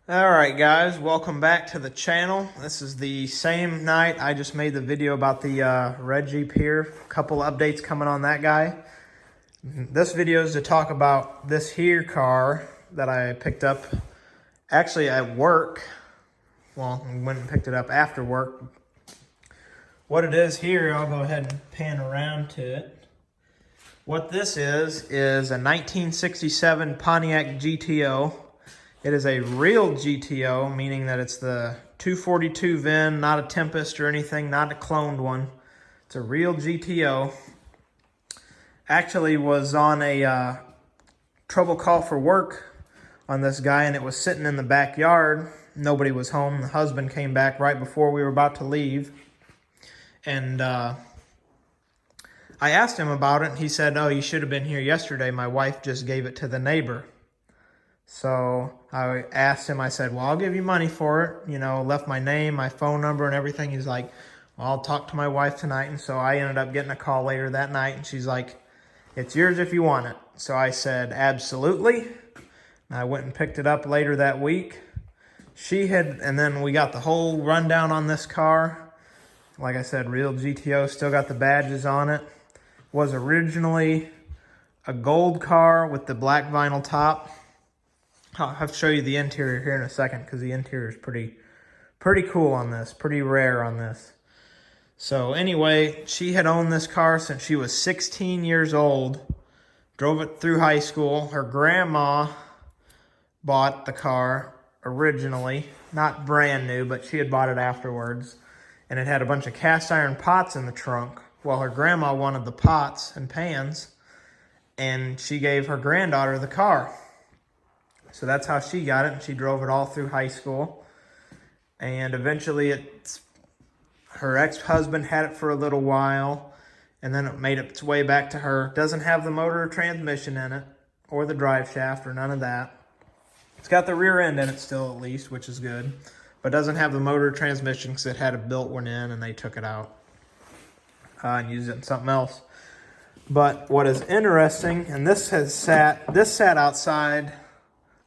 Alright guys, welcome back to the channel. This is the same night I just made the video about the red Jeep here. A couple updates coming on that guy. This video is to talk about this here car that I picked up actually at work. Well, I went and picked it up after work. What it is here, I'll go ahead and pan around to it. What this is a 1967 Pontiac Gto. It is a real GTO, meaning that it's the 242 VIN, not a Tempest or anything, not a cloned one. It's a real GTO. Actually was on a trouble call for work on this guy, and it was sitting in the backyard. Nobody was home. The husband came back right before we were about to leave. And I asked him about it, and he said, "Oh, you should have been here yesterday. My wife just gave it to the neighbor." So I asked him, I said, "Well, I'll give you money for it." You know, left my name, my phone number, and everything. He's like, "Well, I'll talk to my wife tonight." And so I ended up getting a call later that night, and she's like, "It's yours if you want it." So I said, "Absolutely." And I went and picked it up later that week. And then we got the whole rundown on this car. Like I said, real GTO, still got the badges on it. Was originally a gold car with the black vinyl top. I'll have to show you the interior here in a second because the interior is pretty cool on this, pretty rare on this. So anyway, she had owned this car since she was 16 years old, drove it through high school. Her grandma bought the car originally, not brand new, but she had bought it afterwards. And it had a bunch of cast iron pots in the trunk. Well, her grandma wanted the pots and pans, and she gave her granddaughter the car. So that's how she got it, and she drove it all through high school. And eventually her ex-husband had it for a little while, and then it made its way back to her. Doesn't have the motor or transmission in it, or the drive shaft, or none of that. It's got the rear end in it still, at least, which is good. But doesn't have the motor or transmission because it had a built one in, and they took it out and used it in something else. But what is interesting, and this sat outside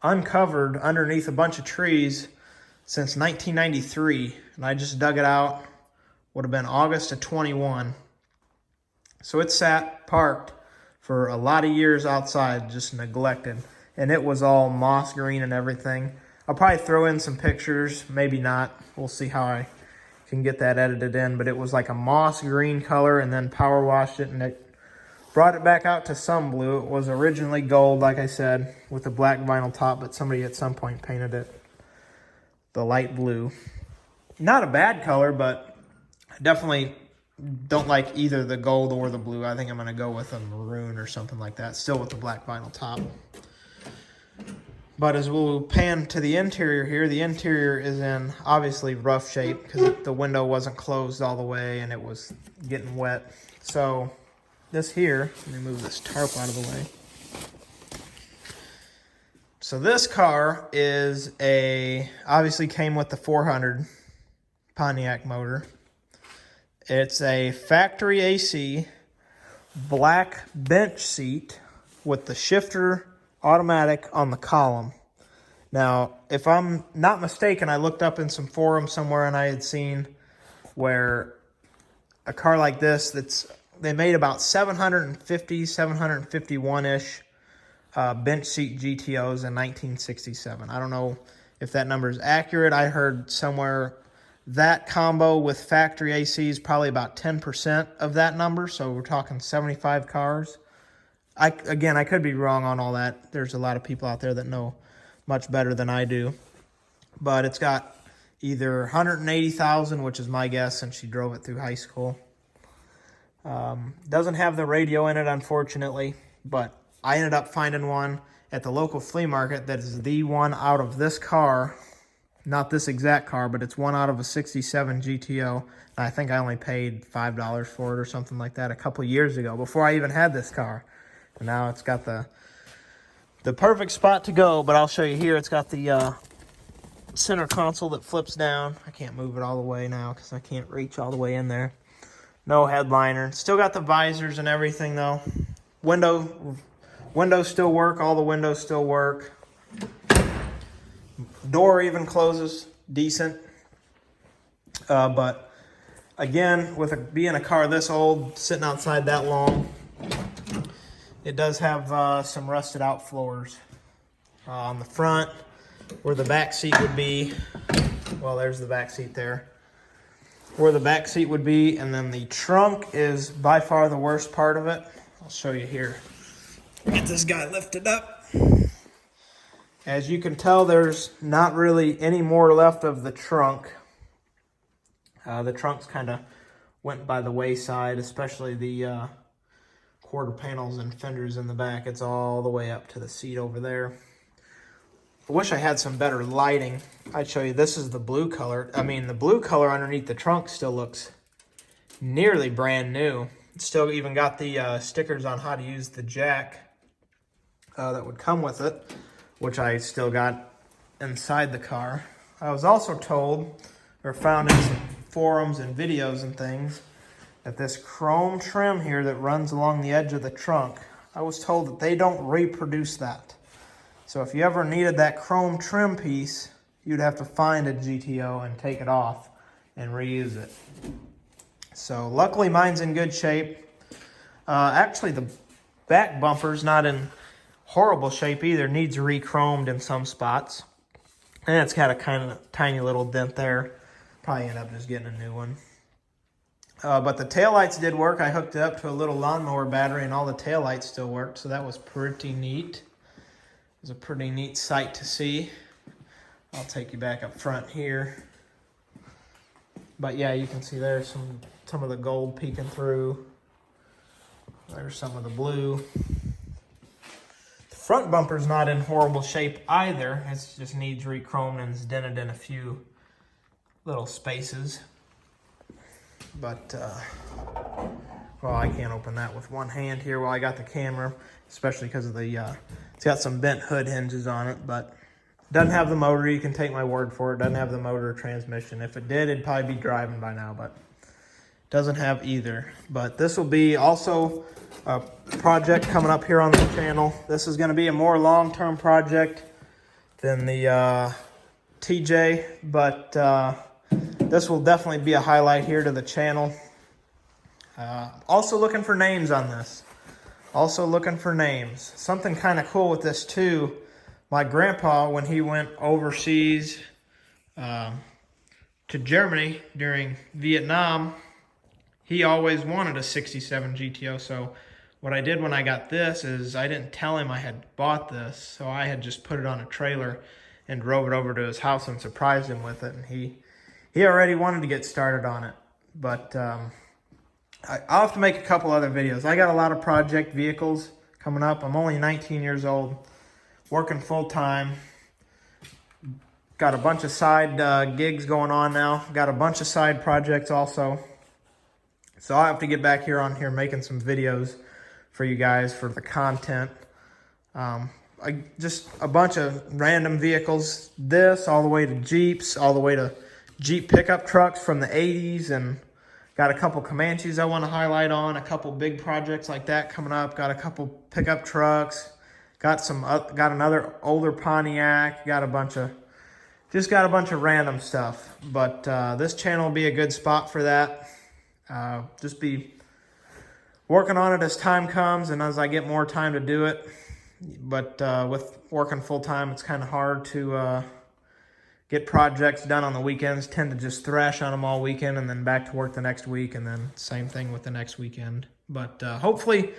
uncovered underneath a bunch of trees since 1993, and I just dug it out. Would have been August of 21. So it sat parked for a lot of years outside, just neglected, and it was all moss green and everything. I'll probably throw in some pictures, maybe not. We'll see how I can get that edited in, but it was like a moss green color, and then power washed it, and it brought it back out to some blue. It was originally gold, like I said, with a black vinyl top, but somebody at some point painted it the light blue. Not a bad color, but I definitely don't like either the gold or the blue. I think I'm going to go with a maroon or something like that, still with the black vinyl top. But as we'll pan to the interior here, the interior is in obviously rough shape because the window wasn't closed all the way and it was getting wet. So this here, let me move this tarp out of the way. So this car is obviously came with the 400 Pontiac motor. It's a factory AC, black bench seat with the shifter automatic on the column. Now, if I'm not mistaken, I looked up in some forum somewhere and I had seen where a car like this they made about 750, 751-ish bench seat GTOs in 1967. I don't know if that number is accurate. I heard somewhere that combo with factory AC is probably about 10% of that number. So we're talking 75 cars. Again, I could be wrong on all that. There's a lot of people out there that know much better than I do. But it's got either 180,000, which is my guess, since she drove it through high school. Doesn't have the radio in it, unfortunately, but I ended up finding one at the local flea market that is the one out of this car. Not this exact car, but it's one out of a 67 GTO. And I think I only paid $5 for it or something like that a couple years ago, before I even had this car. And now it's got the perfect spot to go, but I'll show you here. It's got the center console that flips down. I can't move it all the way now because I can't reach all the way in there. No headliner. Still got the visors and everything though. Windows still work. All the windows still work. Door even closes decent. But again, with being a car this old, sitting outside that long, it does have some rusted out floors. On the front, where the back seat would be, well, there's the back seat there. Where the back seat would be, and then the trunk is by far the worst part of it. I'll show you here. Get this guy lifted up. As you can tell, there's not really any more left of the trunk. The trunk's kind of went by the wayside, especially the quarter panels and fenders in the back. It's all the way up to the seat over there. I wish I had some better lighting. I'd show you. This is the blue color. I mean, the blue color underneath the trunk still looks nearly brand new. It's still even got the stickers on how to use the jack that would come with it, which I still got inside the car. I was also told, or found in some forums and videos and things, that this chrome trim here that runs along the edge of the trunk, I was told that they don't reproduce that. So if you ever needed that chrome trim piece, you'd have to find a GTO and take it off and reuse it. So luckily mine's in good shape. Actually, the back bumper's not in horrible shape either. Needs re-chromed in some spots. And it's got a kind of tiny little dent there. Probably end up just getting a new one. But the taillights did work. I hooked it up to a little lawnmower battery and all the taillights still worked. So that was pretty neat. It was a pretty neat sight to see. I'll take you back up front here. But yeah, you can see there's some of the gold peeking through. There's some of the blue. The front bumper's not in horrible shape either. It just needs re-chromed and is dented in a few little spaces. But, well, I can't open that with one hand here while I got the camera, especially because of the, it's got some bent hood hinges on it, but doesn't have the motor. You can take my word for it. Doesn't have the motor or transmission. If it did, it'd probably be driving by now, but doesn't have either. But this will be also a project coming up here on the channel. This is going to be a more long-term project than the TJ, but this will definitely be a highlight here to the channel. Also looking for names on this. Something kind of cool with this too. My grandpa, when he went overseas to Germany during Vietnam, he always wanted a 67 GTO. So what I did when I got this is I didn't tell him I had bought this. So I had just put it on a trailer and drove it over to his house and surprised him with it. And he already wanted to get started on it. But I'll have to make a couple other videos. I got a lot of project vehicles coming up. I'm only 19 years old, working full-time. Got a bunch of side gigs going on now. Got a bunch of side projects also. So I'll have to get back here on here making some videos for you guys for the content. Just a bunch of random vehicles. This all the way to Jeeps, all the way to Jeep pickup trucks from the 80s, and got a couple Comanches I want to highlight on, a couple big projects like that coming up. Got a couple pickup trucks. Got another older Pontiac. Got a bunch of random stuff. But this channel will be a good spot for that. Just be working on it as time comes and as I get more time to do it. But with working full time, it's kind of hard to get projects done on the weekends. Tend to just thrash on them all weekend and then back to work the next week, and then same thing with the next weekend. But hopefully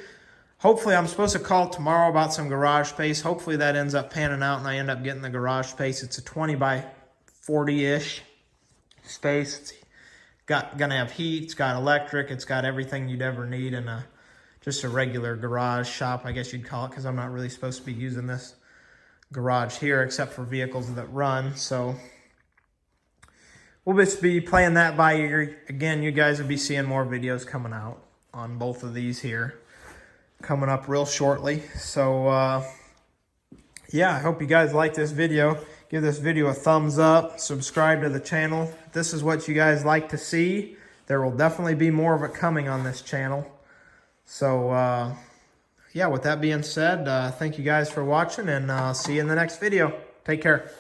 I'm supposed to call tomorrow about some garage space. Hopefully that ends up panning out and I end up getting the garage space. It's a 20 by 40-ish space. It's gonna have heat, it's got electric, it's got everything you'd ever need in just a regular garage shop, I guess you'd call it, because I'm not really supposed to be using this garage here except for vehicles that run. So we'll just be playing that by ear. Again, you guys will be seeing more videos coming out on both of these here coming up real shortly. So yeah, I hope you guys like this video. Give this video a thumbs up, subscribe to the channel. If this is what you guys like to see, there will definitely be more of it coming on this channel. So yeah, with that being said, thank you guys for watching, and see you in the next video. Take care.